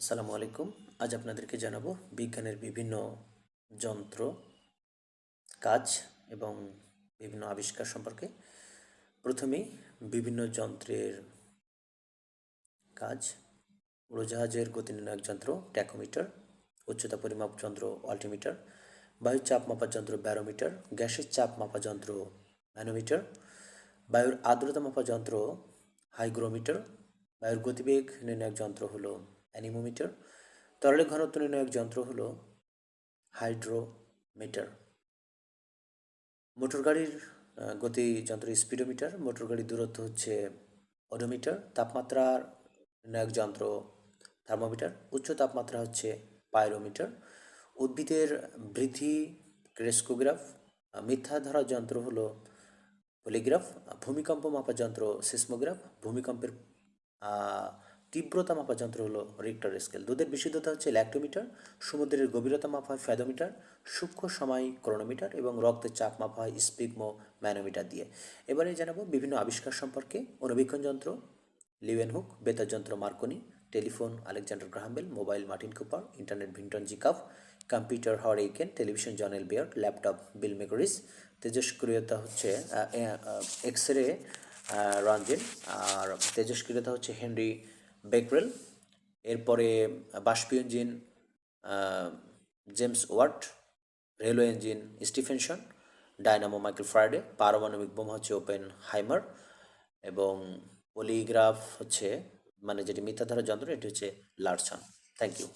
আসসালামু আলাইকুম। আজ আপনাদেরকে জানাবো বিজ্ঞানের বিভিন্ন যন্ত্র, কাজ এবং বিভিন্ন আবিষ্কার সম্পর্কে। প্রথমেই বিভিন্ন যন্ত্রের কাজ। উড়োজাহাজের গতি নির্ণায়ক যন্ত্র ট্যাকোমিটার, উচ্চতা পরিমাপ যন্ত্র অল্টিমিটার, বায়ুর চাপ মাপার যন্ত্র ব্যারোমিটার, গ্যাসের চাপ মাপা যন্ত্র ম্যানোমিটার, বায়ুর আর্দ্রতা মাপা যন্ত্র হাইগ্রোমিটার, বায়ুর গতিবেগ নির্ণায়ক যন্ত্র হলো অ্যানিমোমিটার, তরলের ঘনত্ব নির্ণায়ক যন্ত্র হলো হাইড্রোমিটার। মোটর গাড়ির গতি যন্ত্র স্পিডোমিটার, মোটর গাড়ির দূরত্ব হচ্ছে ওডোমিটার, তাপমাত্রা নির্ণায়ক যন্ত্র থার্মোমিটার, উচ্চ তাপমাত্রা হচ্ছে পাইরোমিটার, উদ্ভিদের বৃদ্ধি ক্রেস্কোগ্রাফ, মিথ্যা ধরার যন্ত্র হলো পলিগ্রাফ, ভূমিকম্প মাপার যন্ত্র সিসমোগ্রাফ, ভূমিকম্পের তীব্রতা মাপার যন্ত্র হলো রিক্টার স্কেল, দুধের বিশুদ্ধতা হচ্ছে ল্যাক্টোমিটার, সমুদ্রের গভীরতা মাপা হয় ফ্যাদোমিটার, সূক্ষ্ম সময় ক্রোনোমিটার এবং রক্তের চাপ মাপা হয় স্পিগমো ম্যানোমিটার দিয়ে। এবারে জানাবো বিভিন্ন আবিষ্কার সম্পর্কে। অনুবীক্ষণ যন্ত্র লিওয়েনহুক, বেতার যন্ত্র Marconi, telephone Alexander Graham Bell, mobile Martin Cooper, internet Vinton জিকাফ, computer Howard Aiken, television John এলবিয়ার্ড, ল্যাপটপ বিল মেকরিস, তেজস্ক্রিয়তা হচ্ছে এক্স রে রঞ্জেন, আর তেজস্ক্রিয়তা হচ্ছে হেনরি বেকরেল। এরপরে বাষ্পীয় engine James Watt, railway engine Stephenson, dynamo Michael Faraday, পারমাণবিক বোমা হচ্ছে ওপেন হাইমার, এবং পলিগ্রাফ হচ্ছে মানে যেটি মিথ্যা ধরার যন্ত্র এটি হচ্ছে লারসন। Thank you.